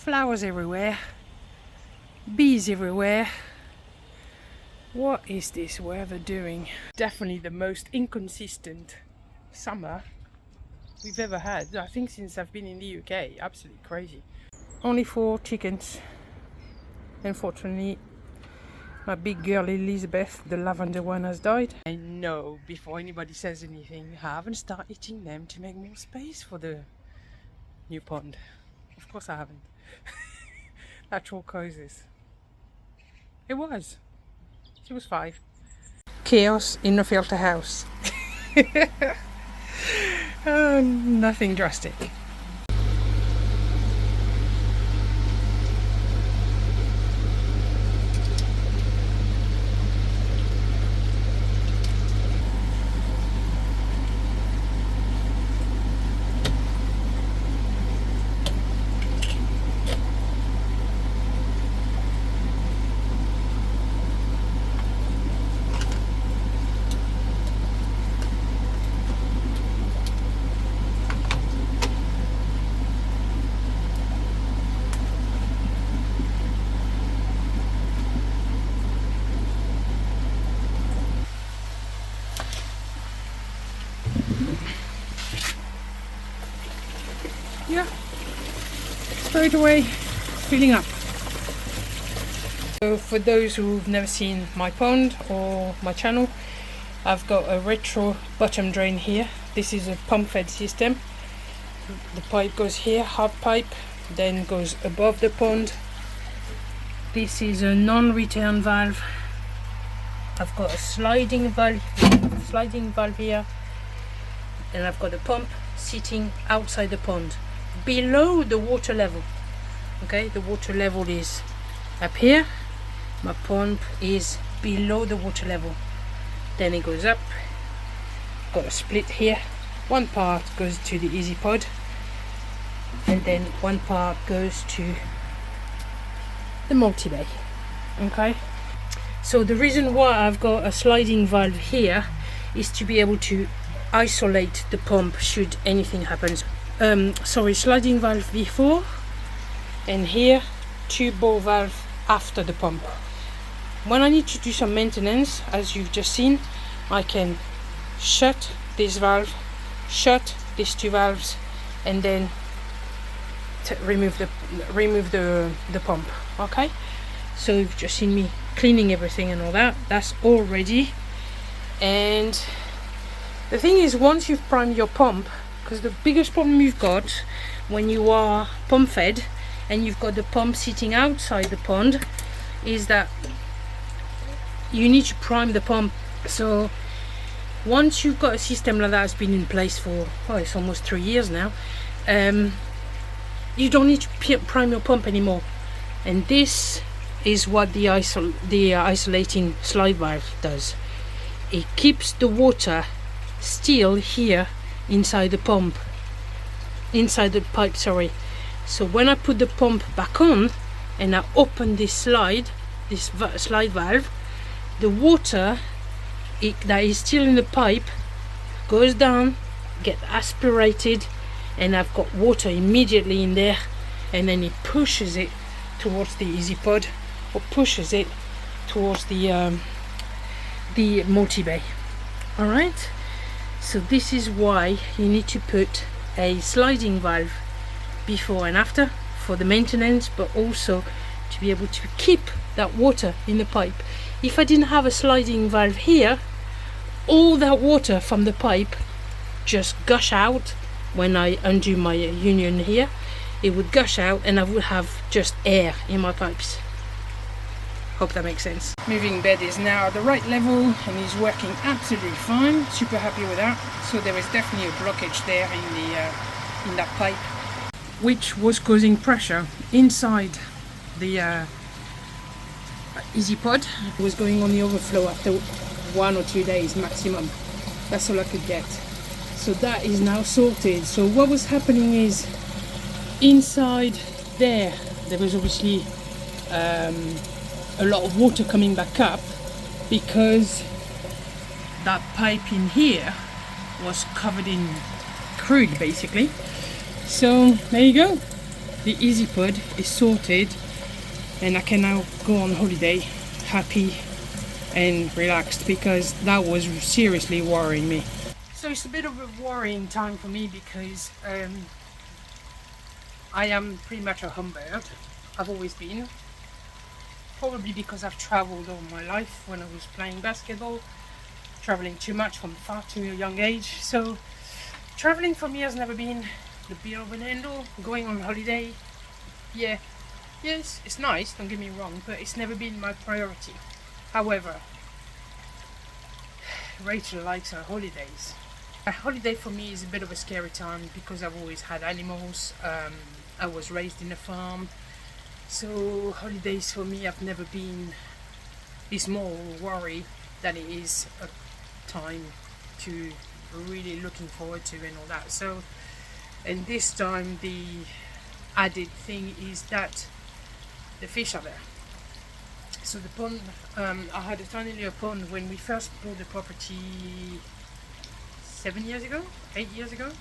flowers everywhere, bees everywhere. What is this weather doing? Definitely the most inconsistent summer we've ever had, I think, since I've been in the UK. Absolutely crazy. Only 4 chickens. Unfortunately, my big girl Elizabeth, the lavender one, has died. I know, before anybody says anything, I haven't started eating them to make more space for the new pond. Of course I haven't. Natural causes. It was. She was 5. Chaos in a filter house. Nothing drastic. Yeah, straight away filling up. So for those who've never seen my pond or my channel, I've got a retro bottom drain here. This is a pump fed system. The pipe goes here, half pipe, then goes above the pond. This is a non-return valve. I've got a sliding valve here, and I've got a pump sitting outside the pond, below the water level. Okay, the water level is up here, my pump is below the water level, then it goes up. Got a split here, one part goes to the easy pod, and then one part goes to the multi-bay. Okay, so the reason why I've got a sliding valve here is to be able to isolate the pump should anything happen. Sliding valve before, and here 2 ball valve after the pump. When I need to do some maintenance, as you've just seen, I can shut this valve, shut these 2 valves, and then remove the pump. Okay, so you've just seen me cleaning everything and all that. That's all ready. And the thing is, once you've primed your pump, because the biggest problem you've got when you are pump fed and you've got the pump sitting outside the pond is that you need to prime the pump. So once you've got a system like that has been in place for, well, it's almost 3 years now, you don't need to prime your pump anymore. And this is what the isolating slide valve does. It keeps the water still here inside the pump, inside the pipe, sorry. So when I put the pump back on and I open this slide valve, the water that is still in the pipe goes down, get aspirated, and I've got water immediately in there, and then it pushes it towards the easy pod or pushes it towards the multi-bay. All right, so this is why you need to put a sliding valve before and after for the maintenance, but also to be able to keep that water in the pipe. If I didn't have a sliding valve here, all that water from the pipe just gush out. When I undo my union here, it would gush out and I would have just air in my pipes. Hope that makes sense. Moving bed is now at the right level and is working absolutely fine. Super happy with that. So there is definitely a blockage there in that pipe, which was causing pressure inside the easy pod. It was going on the overflow after 1 or 2 days maximum. That's all I could get. So that is now sorted. So what was happening is, inside there was obviously a lot of water coming back up because that pipe in here was covered in crude basically. So there you go, the easy pod is sorted, and I can now go on holiday happy and relaxed, because that was seriously worrying me. So it's a bit of a worrying time for me because I am pretty much a home bird. I've always been. Probably because I've travelled all my life when I was playing basketball, travelling too much from far too young age. So travelling for me has never been the be all and end all. Going on holiday, yes, it's nice, don't get me wrong, but it's never been my priority. However, Rachel likes her holidays. A holiday for me is a bit of a scary time because I've always had animals. I was raised in a farm. So holidays for me have never been this more worry than it is a time to really looking forward to and all that. So, and this time the added thing is that the fish are there. So the pond, I had a tiny little pond when we first bought the property 8 years ago.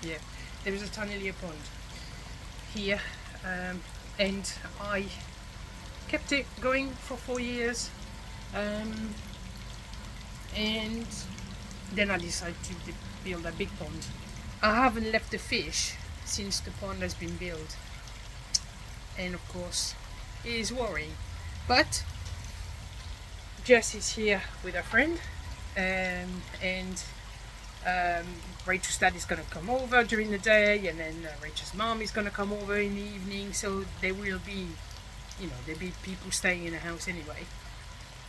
Yeah, there was a tiny little pond here. And I kept it going for 4 years, and then I decided to build a big pond. I haven't left the fish since the pond has been built, and of course it is worrying. But Jess is here with a friend, and Rachel's dad is going to come over during the day, and then Rachel's mom is going to come over in the evening, so there will be, there'll be people staying in the house anyway.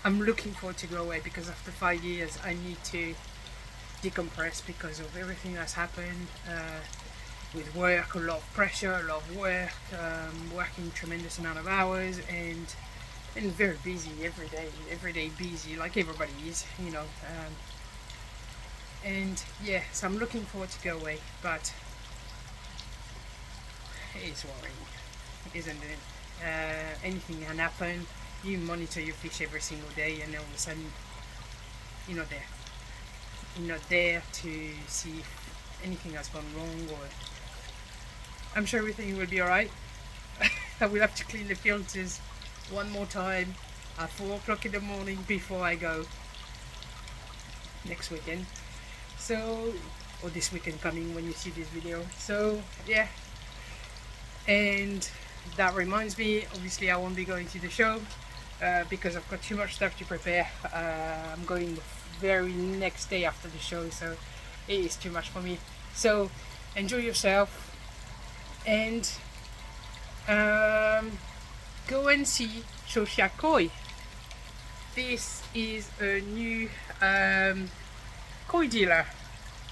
I'm looking forward to go away because after 5 years I need to decompress because of everything that's happened with work, a lot of pressure, a lot of work, working tremendous amount of hours, and very busy every day busy like everybody is, and yeah, so I'm looking forward to go away, but it's worrying, isn't it? Anything can happen. You monitor your fish every single day, and all of a sudden you're not there. You're not there to see if anything has gone wrong, or I'm sure everything will be alright. I will have to clean the filters one more time at 4 o'clock in the morning before I go next weekend. So, or this weekend coming when you see this video. So yeah, and that reminds me, obviously I won't be going to the show because I've got too much stuff to prepare. I'm going the very next day after the show, so it is too much for me. So enjoy yourself, and go and see Shosha Koi. This is a new koi dealer,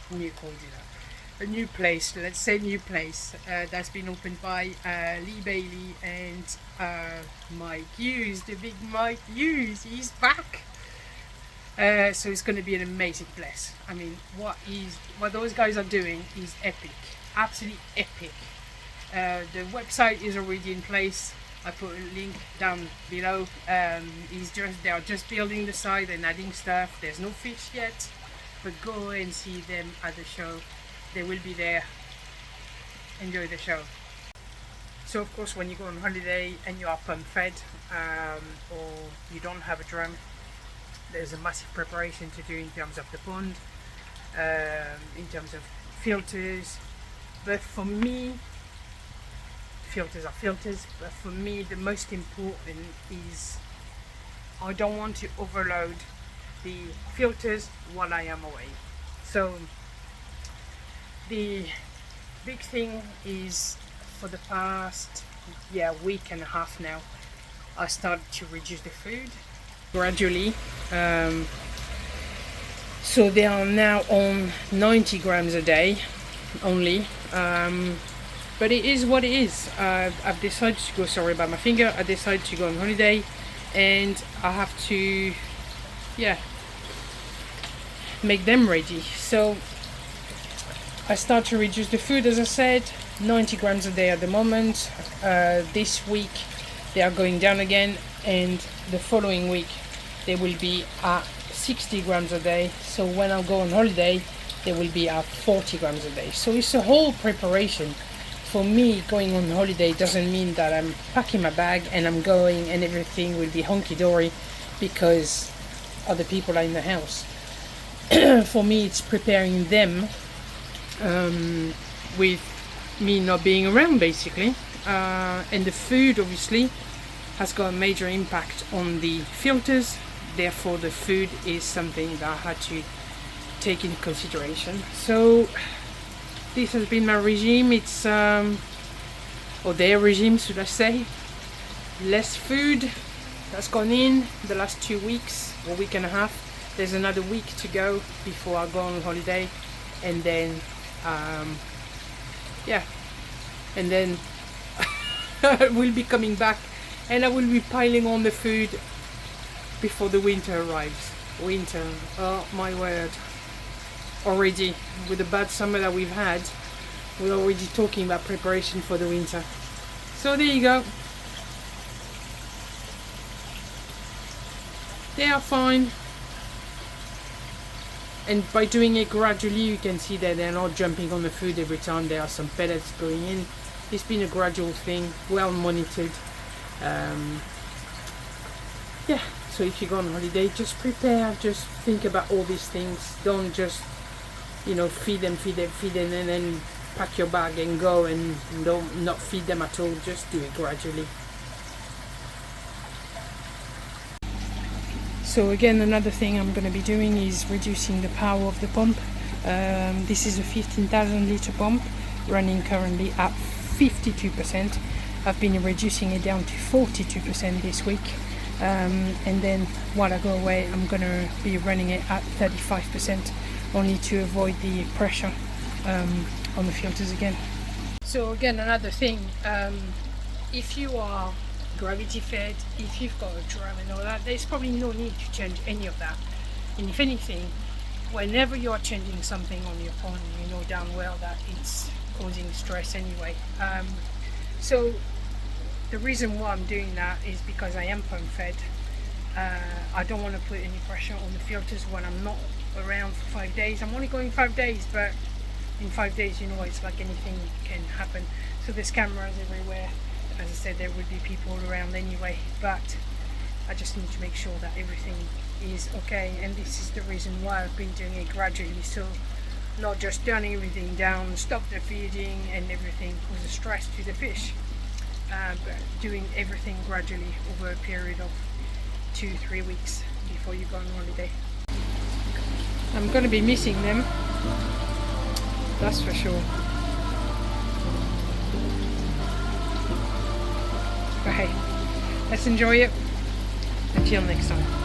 a new place, let's say new place, that's been opened by Lee Bailey and Mike Hughes, the big Mike Hughes, he's back. So it's going to be an amazing place. I mean, what those guys are doing is epic, absolutely epic. The website is already in place. I put a link down below. They are just building the site and adding stuff. There's no fish yet, but go and see them at the show. They will be there. Enjoy the show. So of course, when you go on holiday and you are pump fed, or you don't have a drum, there's a massive preparation to do in terms of the pond, in terms of filters. But for me, filters are filters, but for me the most important is I don't want to overload the filters while I am away. So the big thing is, for the past week and a half now, I started to reduce the food gradually. So they are now on 90 grams a day only. But it is what it is. I've decided to go, sorry about my finger, I decided to go on holiday, and I have to, make them ready. So I start to reduce the food, as I said, 90 grams a day at the moment. This week they are going down again, and the following week they will be at 60 grams a day. So when I go on holiday, they will be at 40 grams a day. So it's a whole preparation for me, going on holiday doesn't mean that I'm packing my bag and I'm going and everything will be honky-dory because other people are in the house. For me, it's preparing them with me not being around, basically. And the food, obviously, has got a major impact on the filters. Therefore, the food is something that I had to take into consideration. So this has been my regime. It's or their regime, should I say. Less food that's gone in the last 2 weeks or week and a half. There's another week to go before I go on holiday, and then and then I will be coming back and I will be piling on the food before the winter arrives. Winter, oh my word. Already, with the bad summer that we've had, we're already talking about preparation for the winter. So there you go. They are fine. And by doing it gradually, you can see that they're not jumping on the food every time there are some pellets going in. It's been a gradual thing, well monitored. So if you go on holiday, just prepare, just think about all these things. Don't just, feed them, and then pack your bag and go and don't not feed them at all. Just do it gradually. So again, another thing I'm going to be doing is reducing the power of the pump. This is a 15,000 litre pump running currently at 52%. I've been reducing it down to 42% this week. And then while I go away, I'm going to be running it at 35%, only to avoid the pressure on the filters again. So again, another thing, if you are gravity fed, if you've got a drum and all that, there's probably no need to change any of that. And if anything, whenever you are changing something on your pond, you know damn well that it's causing stress anyway. So the reason why I'm doing that is because I am pump fed. I don't want to put any pressure on the filters when I'm not around for 5 days. I'm only going 5 days, but in 5 days, it's like anything can happen. So there's cameras everywhere. As I said, there would be people around anyway, but I just need to make sure that everything is okay, and this is the reason why I've been doing it gradually. So not just turning everything down, stop the feeding and everything causes stress to the fish. But doing everything gradually over a period of 2-3 weeks before you go on holiday. I'm going to be missing them, that's for sure. But hey, let's enjoy it. Until next time.